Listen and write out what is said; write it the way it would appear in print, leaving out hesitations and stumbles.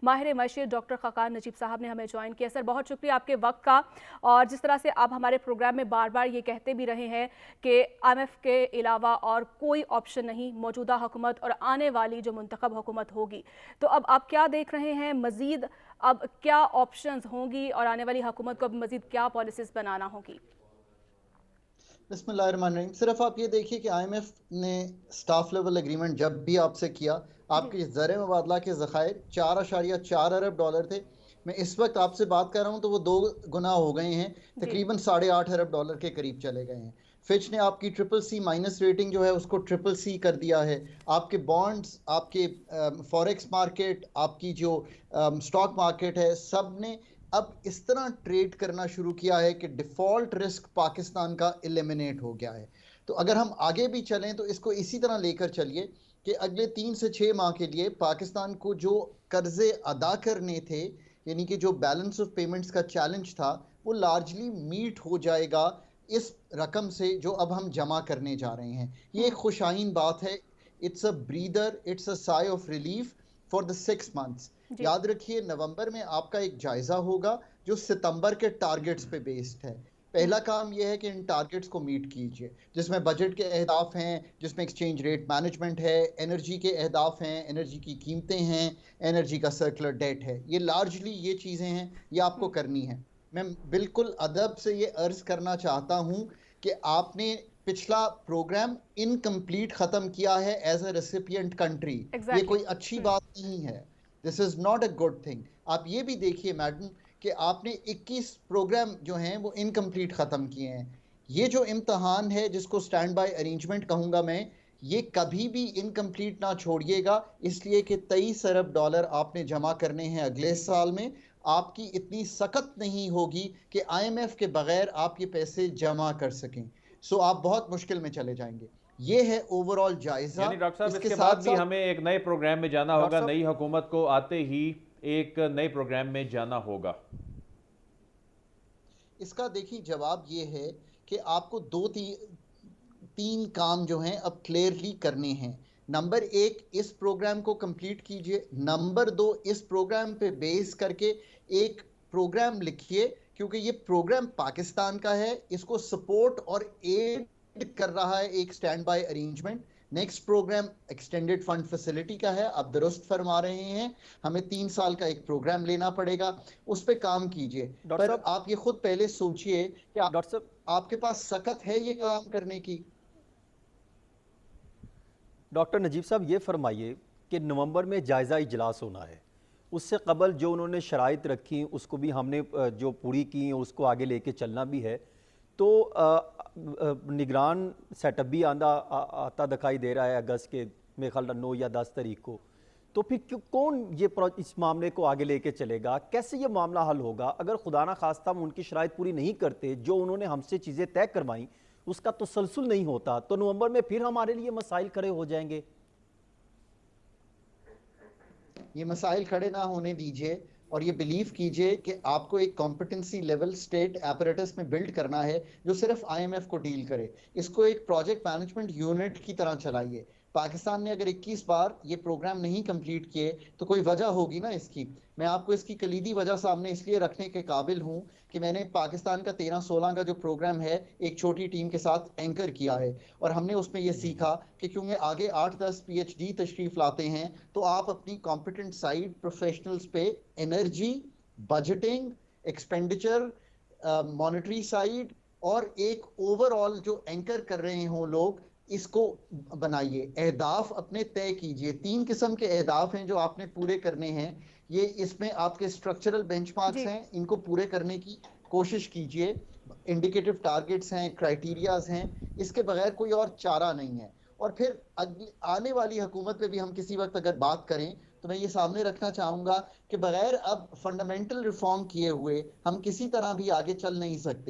माहिर मईशत डॉक्टर ख़ाक़ान नजीब साहब ने हमें ज्वाइन किया। सर बहुत शुक्रिया आपके वक्त का, और जिस तरह से आप हमारे प्रोग्राम में बार बार ये कहते भी रहे हैं कि IMF के अलावा और कोई ऑप्शन नहीं, मौजूदा हुकूमत और आने वाली जो मुंतखब हुकूमत होगी। तो अब आप क्या देख रहे हैं मज़ीद, अब क्या ऑप्शंस होंगी और आने वाली हुकूमत को अब मज़ीद क्या पॉलिसीज़ बनाना होगी? बिस्मिल्लाहिर्रहमानिर्रहीम। सिर्फ आप ये देखिए कि IMF ने स्टाफ लेवल एग्रीमेंट जब भी आपसे किया, जी। आपके ज़र मुबादला के ज़खायर 4.4 अरब डॉलर थे। मैं इस वक्त आपसे बात कर रहा हूँ तो वो 2 गुना हो गए हैं, जी। तकरीबन 8.5 अरब डॉलर के करीब चले गए हैं। फिच ने आपकी ट्रिपल सी माइनस रेटिंग जो है उसको ट्रिपल सी कर दिया है। आपके बॉन्ड्स, आपके फॉरेक्स मार्केट, आपकी जो स्टॉक मार्केट है, सब ने अब इस तरह ट्रेड करना शुरू किया है कि डिफ़ॉल्ट रिस्क पाकिस्तान का एलिमिनेट हो गया है। तो अगर हम आगे भी चलें तो इसको इसी तरह लेकर चलिए कि अगले 3 से 6 माह के लिए पाकिस्तान को जो कर्ज़े अदा करने थे, यानी कि जो बैलेंस ऑफ पेमेंट्स का चैलेंज था, वो लार्जली मीट हो जाएगा इस रकम से जो अब हम जमा करने जा रहे हैं। ये एक खुशाइन बात है। It's a breather, it's a sigh of relief for the 6 months. जी। याद रखिए, नवंबर में आपका एक जायजा होगा जो सितंबर के टारगेट्स पे बेस्ड है। पहला काम यह है कि इन टारगेट्स को मीट कीजिए, जिसमें बजट के अहदाफ हैं, जिसमें एक्सचेंज रेट मैनेजमेंट है, एनर्जी के अहदाफ हैं, एनर्जी की कीमतें हैं, एनर्जी का सर्कुलर डेट है। ये लार्जली ये चीज़ें हैं, ये आपको करनी है। मैं बिल्कुल अदब से ये अर्ज करना चाहता हूँ कि आपने पिछला प्रोग्राम इनकम्प्लीट ख़त्म किया है एज अ रेसिपिएंट कंट्री। ये एग्जैक्टली। कोई अच्छी बात नहीं है। This is not a good thing. आप ये भी देखिए मैडम कि आपने 21 प्रोग्राम जो हैं वो इनकम्प्लीट ख़त्म किए हैं। ये जो इम्तहान है जिसको स्टैंड बाय अरेंजमेंट कहूँगा मैं, ये कभी भी इनकम्प्लीट ना छोड़िएगा, इसलिए कि 23 अरब डॉलर आपने जमा करने हैं अगले साल में। आपकी इतनी सख्त नहीं होगी कि IMF के बगैर आप ये पैसे जमा कर सकें। सो आप बहुत मुश्किल में चले जाएंगे। ये है ओवरऑल जायज़ा। यानी डॉक्टर साहब इसके इसके बाद साथ भी साथ हमें एक नए प्रोग्राम में जाना डॉक्टर होगा, साहब, नई हुकूमत को आते ही एक नए प्रोग्राम में जाना होगा। इसका देखिए जवाब ये है कि आपको तीन काम जो हैं अब क्लियरली करने हैं। नंबर एक, इस प्रोग्राम को कंप्लीट कीजिए। नंबर दो, इस प्रोग्राम पे बेस करके एक प्रोग्राम लिखिए, क्योंकि ये प्रोग्राम पाकिस्तान का है, इसको सपोर्ट और एड कर रहा है एक stand by arrangement. Next programme extended fund facility का है। आप दुरुस्त फरमा रहे हैं, हमें 3 साल का एक प्रोग्राम लेना पड़ेगा, उस पर काम कीजिए। डॉक्टर पर साहब, आप ये खुद पहले सोचिए कि डॉक्टर साहब, आपके पास सकत है ये काम करने की। डॉक्टर नजीब साहब ये फरमाइए कि नवंबर में जायज़ा इजलास होना है, उससे कबल जो उन्होंने शराइत रखी उसको भी हमने जो पूरी की उसको आगे लेके चलना भी है। तो निगरान सेटअप भी आता दिखाई दे रहा है अगस्त के मेरे ख्याल 9 या 10 तारीख को। तो फिर कौन ये इस मामले को आगे लेके चलेगा, कैसे ये मामला हल होगा? अगर खुदा ना खास्ता हम उनकी शराइत पूरी नहीं करते, जो उन्होंने हमसे चीज़ें तय करवाई उसका तसलसल नहीं होता, तो नवंबर में फिर हमारे लिए मसाइल खड़े हो जाएंगे। ये मसाइल खड़े ना होने दीजिए, और ये बिलीव कीजिए कि आपको एक कॉम्पिटेंसी लेवल स्टेट एपरेटस में बिल्ड करना है जो सिर्फ IMF को डील करे। इसको एक प्रोजेक्ट मैनेजमेंट यूनिट की तरह चलाइए। पाकिस्तान ने अगर 21 बार ये प्रोग्राम नहीं कंप्लीट किए तो कोई वजह होगी ना इसकी। मैं आपको इसकी कलीदी वजह सामने इसलिए रखने के काबिल हूँ कि मैंने पाकिस्तान का 13-16 का जो प्रोग्राम है एक छोटी टीम के साथ एंकर किया है, और हमने उसमें ये सीखा कि क्योंकि आगे 8-10 PhD तशरीफ लाते हैं, तो आप अपनी कॉम्पिटेंट साइड प्रोफेशनल्स पे energy, budgeting, expenditure, monetary side और एक ओवरऑल जो एंकर कर रहे हों लोग, इसको बनाइए। अहदाफ अपने तय कीजिए। 3 किस्म के अहदाफ हैं जो आपने पूरे करने हैं। ये इसमें आपके स्ट्रक्चरल बेंचमार्क्स जी। हैं, इनको पूरे करने की कोशिश कीजिए। इंडिकेटिव टारगेट्स हैं, क्राइटेरियाज हैं, इसके बगैर कोई और चारा नहीं है। और फिर आने वाली हुकूमत पे भी हम किसी वक्त अगर बात करें तो मैं ये सामने रखना चाहूँगा कि बगैर अब फंडामेंटल रिफॉर्म किए हुए हम किसी तरह भी आगे चल नहीं सकते।